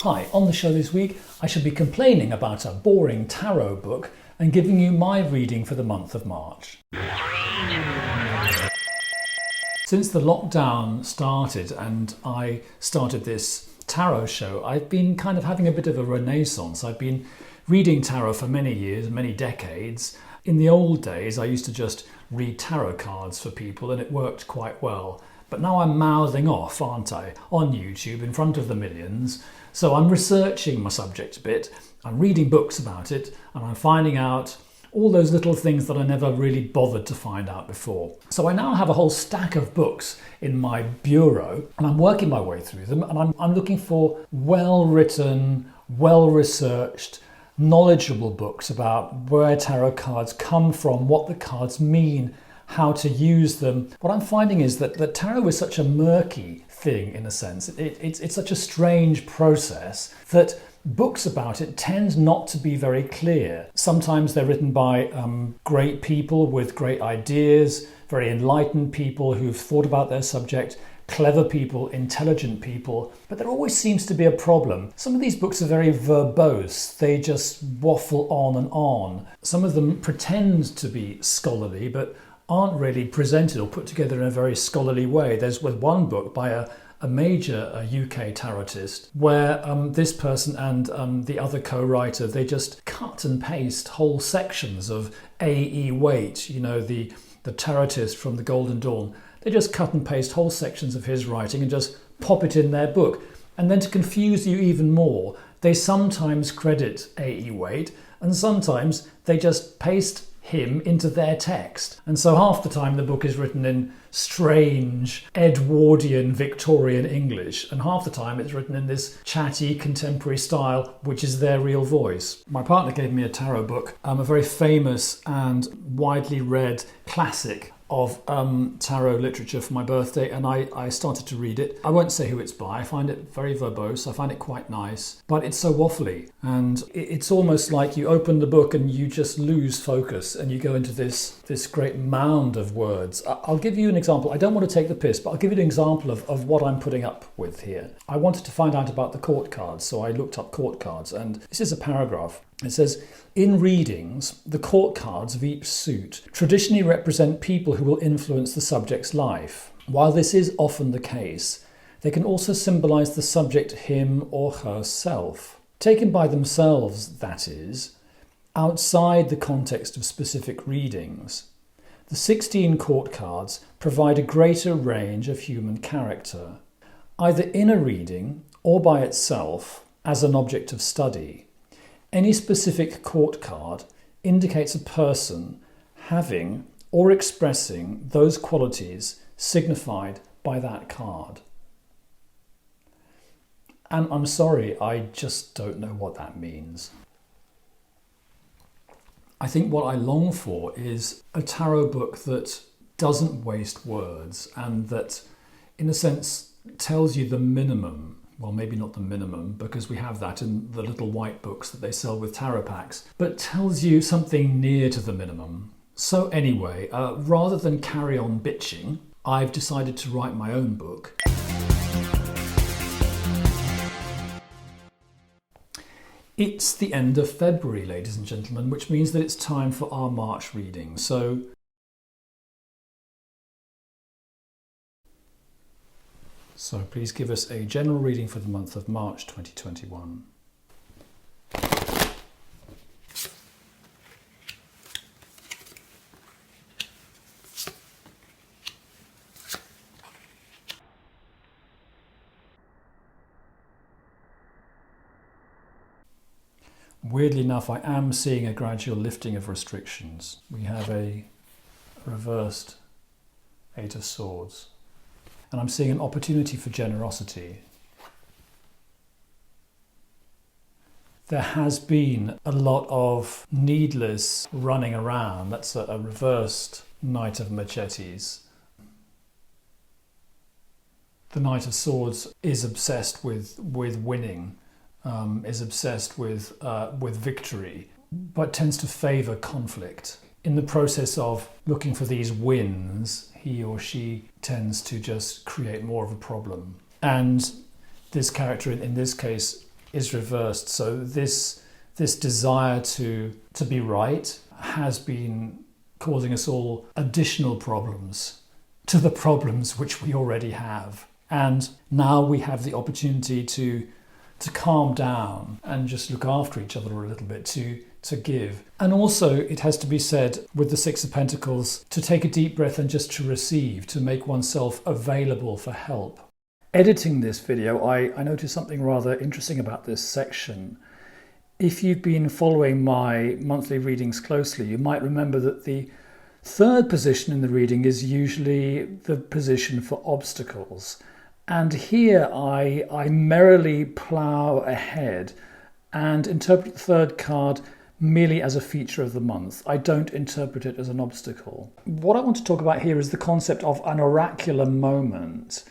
Hi, on the show this week, I shall be complaining about a boring tarot book and giving you my reading for the month of March. Since the lockdown started and I started this tarot show, I've been kind of having a bit of a renaissance. I've been reading tarot for many years, many decades. In the old days, I used to just read tarot cards for people and it worked quite well. But now I'm mouthing off, aren't I, on YouTube in front of the millions. So I'm researching my subject a bit, I'm reading books about it, and I'm finding out all those little things that I never really bothered to find out before. So I now have a whole stack of books in my bureau, and I'm working my way through them, and I'm looking for well-written, well-researched, knowledgeable books about where tarot cards come from, what the cards mean, how to use them. What I'm finding is that tarot is such a murky thing in a sense. It's such a strange process that books about it tend not to be very clear. Sometimes they're written by great people with great ideas, very enlightened people who've thought about their subject, clever people, intelligent people, but there always seems to be a problem. Some of these books are very verbose. They just waffle on and on. Some of them pretend to be scholarly, but aren't really presented or put together in a very scholarly way. There's one book by a major UK tarotist where this person and the other co-writer, they just cut and paste whole sections of A.E. Waite, you know, the tarotist from the Golden Dawn. They just cut and paste whole sections of his writing and just pop it in their book. And then to confuse you even more, they sometimes credit A.E. Waite and sometimes they just paste him into their text. And so half the time the book is written in strange Edwardian Victorian English, and half the time it's written in this chatty contemporary style, which is their real voice. My partner gave me a tarot book, a very famous and widely read classic of tarot literature for my birthday, and I started to read it. I won't say who it's by. I find it very verbose. I find it quite nice, but it's so waffly, and it's almost like you open the book and you just lose focus and you go into this great mound of words. I'll give you an example. I don't want to take the piss, but I'll give you an example of what I'm putting up with here. I wanted to find out about the court cards, so I looked up court cards, and this is a paragraph. It says, in readings, the court cards of each suit traditionally represent people who will influence the subject's life. While this is often the case, they can also symbolise the subject him or herself. Taken by themselves, that is, outside the context of specific readings, the 16 court cards provide a greater range of human character, either in a reading or by itself as an object of study. Any specific court card indicates a person having or expressing those qualities signified by that card. And I'm sorry, I just don't know what that means. I think what I long for is a tarot book that doesn't waste words and that, in a sense, tells you the minimum. Well, maybe not the minimum, because we have that in the little white books that they sell with tarot packs, but tells you something near to the minimum. So anyway, rather than carry on bitching, I've decided to write my own book. It's the end of February, ladies and gentlemen, which means that it's time for our March reading. So please give us a general reading for the month of March 2021. Weirdly enough, I am seeing a gradual lifting of restrictions. We have a reversed Eight of Swords. And I'm seeing an opportunity for generosity. There has been a lot of needless running around. That's a reversed Knight of Machetes. The Knight of Swords is obsessed with winning, is obsessed with victory, but tends to favour conflict. In the process of looking for these wins, he or she tends to just create more of a problem. And this character, in this case, is reversed. So this desire to be right has been causing us all additional problems to the problems which we already have. And now we have the opportunity to calm down and just look after each other a little bit, to give. And also, it has to be said with the Six of Pentacles, to take a deep breath and just to receive, to make oneself available for help. Editing this video, I noticed something rather interesting about this section. If you've been following my monthly readings closely, you might remember that the third position in the reading is usually the position for obstacles. And here I merrily plough ahead and interpret the third card merely as a feature of the month. I don't interpret it as an obstacle. What I want to talk about here is the concept of an oracular moment.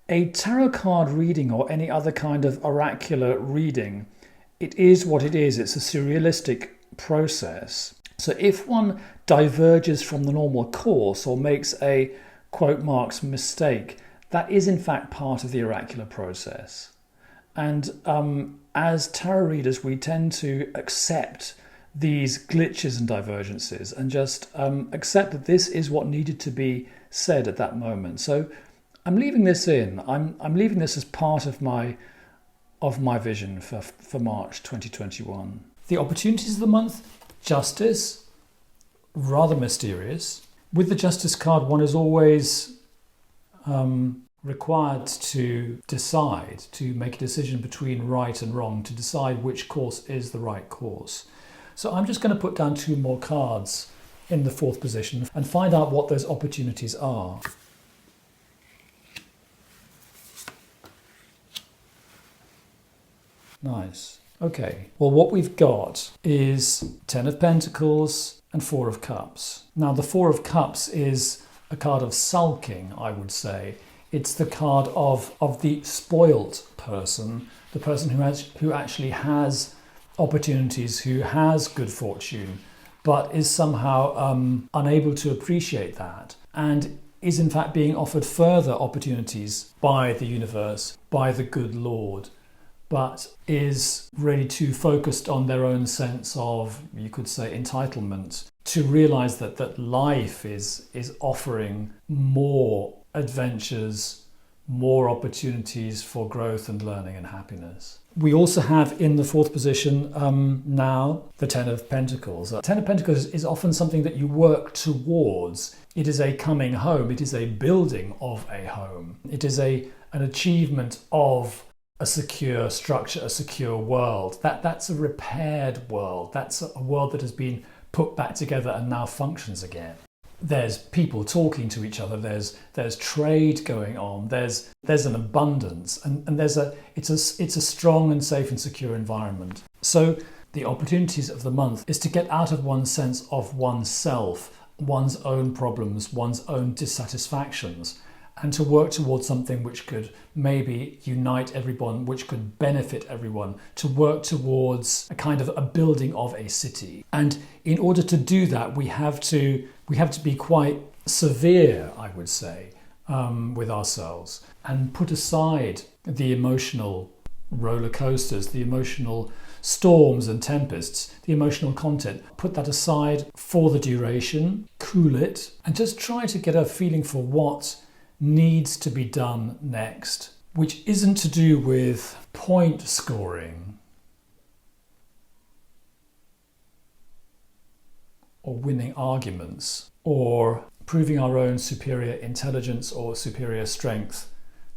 A tarot card reading or any other kind of oracular reading, it is what it is. It's a surrealistic process. So if one diverges from the normal course or makes a quote marks mistake, that is in fact part of the oracular process. And as tarot readers, we tend to accept these glitches and divergences and just accept that this is what needed to be said at that moment. So I'm leaving this in. I'm leaving this as part of my vision for March 2021. The opportunities of the month: justice, rather mysterious. With the Justice card, one is always required to decide, to make a decision between right and wrong, to decide which course is the right course. So I'm just going to put down 2 more cards in the 4th position and find out what those opportunities are. Nice. Okay. Well, what we've got is 10 of Pentacles and 4 of Cups. Now, the 4 of Cups is a card of sulking, I would say. It's the card of the spoilt person, the person who actually has opportunities, who has good fortune, but is somehow unable to appreciate that, and is in fact being offered further opportunities by the universe, by the good Lord, but is really too focused on their own sense of, you could say, entitlement, to realize that life is offering more adventures, more opportunities for growth and learning and happiness. We also have in the 4th position now the 10 of Pentacles. 10 of Pentacles is often something that you work towards. It is a coming home. It is a building of a home. It is an achievement of a secure structure, a secure world. That's a repaired world. That's a world that has been put back together and now functions again. There's people talking to each other. There's trade going on. There's an abundance, and it's a strong and safe and secure environment. So the opportunities of the month is to get out of one's sense of oneself, one's own problems, one's own dissatisfactions, and to work towards something which could maybe unite everyone, which could benefit everyone, to work towards a kind of a building of a city. And in order to do that, we have to be quite severe, I would say, with ourselves, and put aside the emotional roller coasters, the emotional storms and tempests, the emotional content. Put that aside for the duration, cool it, and just try to get a feeling for what needs to be done next, which isn't to do with point scoring or winning arguments or proving our own superior intelligence or superior strength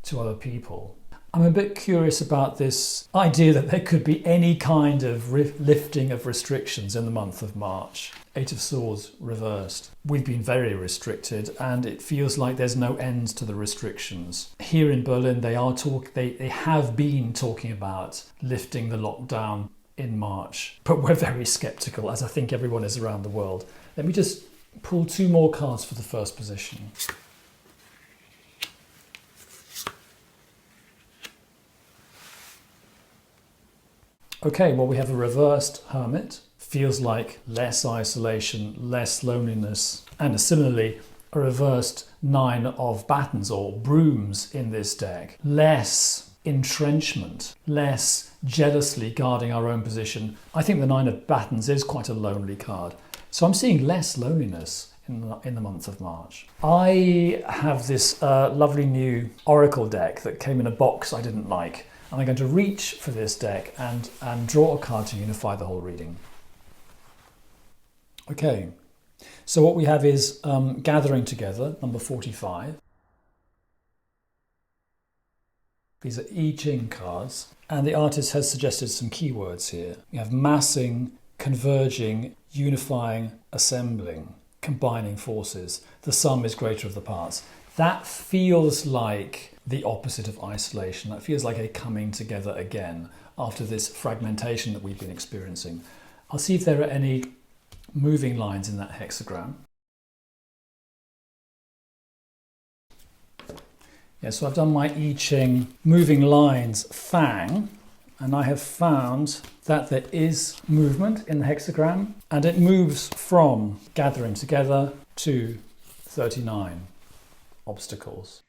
to other people. I'm a bit curious about this idea that there could be any kind of lifting of restrictions in the month of March. 8 of Swords reversed. We've been very restricted, and it feels like there's no end to the restrictions. Here in Berlin, they have been talking about lifting the lockdown in March, but we're very sceptical, as I think everyone is around the world. Let me just pull 2 more cards for the 1st position. Okay, well, we have a reversed Hermit. Feels like less isolation, less loneliness, and similarly a reversed 9 of Batons or brooms in this deck. Less entrenchment, less jealously guarding our own position. I think the Nine of Batons is quite a lonely card. So I'm seeing less loneliness in the month of March. I have this lovely new Oracle deck that came in a box I didn't like. And I'm going to reach for this deck and draw a card to unify the whole reading. Okay, so what we have is Gathering Together, number 45. These are I Ching cards, and the artist has suggested some keywords here. We have massing, converging, unifying, assembling, combining forces. The sum is greater of the parts. That feels like the opposite of isolation. That feels like a coming together again after this fragmentation that we've been experiencing. I'll see if there are any moving lines in that hexagram. Yeah, so I've done my I Ching moving lines Fang, and I have found that there is movement in the hexagram, and it moves from Gathering Together to 39 obstacles.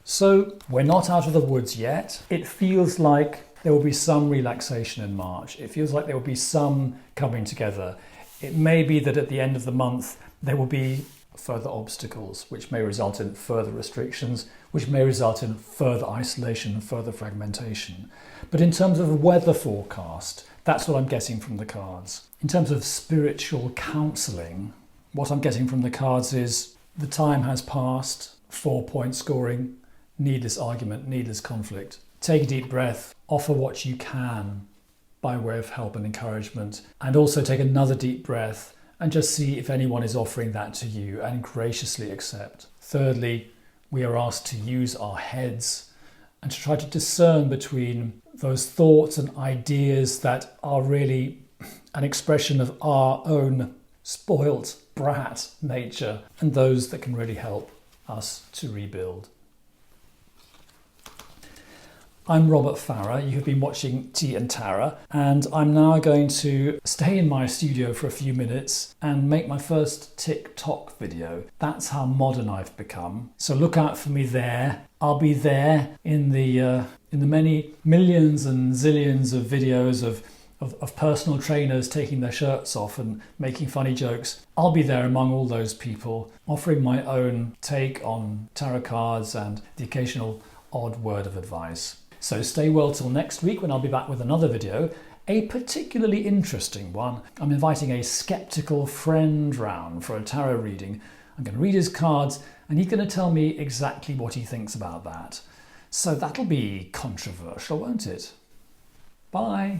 So we're not out of the woods yet. It feels like there will be some relaxation in March. It feels like there will be some coming together. It may be that at the end of the month there will be further obstacles, which may result in further restrictions, which may result in further isolation and further fragmentation. But in terms of a weather forecast, that's what I'm getting from the cards. In terms of spiritual counselling, what I'm getting from the cards is the time has passed, 4-point scoring, needless argument, needless conflict. Take a deep breath, offer what you can by way of help and encouragement, and also take another deep breath and just see if anyone is offering that to you and graciously accept. Thirdly, we are asked to use our heads and to try to discern between those thoughts and ideas that are really an expression of our own spoilt brat nature and those that can really help us to rebuild. I'm Robert Farrar, you have been watching Tea and Tara, and I'm now going to stay in my studio for a few minutes and make my first TikTok video. That's how modern I've become. So look out for me there. I'll be there in the many millions and zillions of videos of personal trainers taking their shirts off and making funny jokes. I'll be there among all those people, offering my own take on tarot cards and the occasional odd word of advice. So stay well till next week when I'll be back with another video, a particularly interesting one. I'm inviting a skeptical friend round for a tarot reading. I'm going to read his cards and he's going to tell me exactly what he thinks about that. So that'll be controversial, won't it? Bye.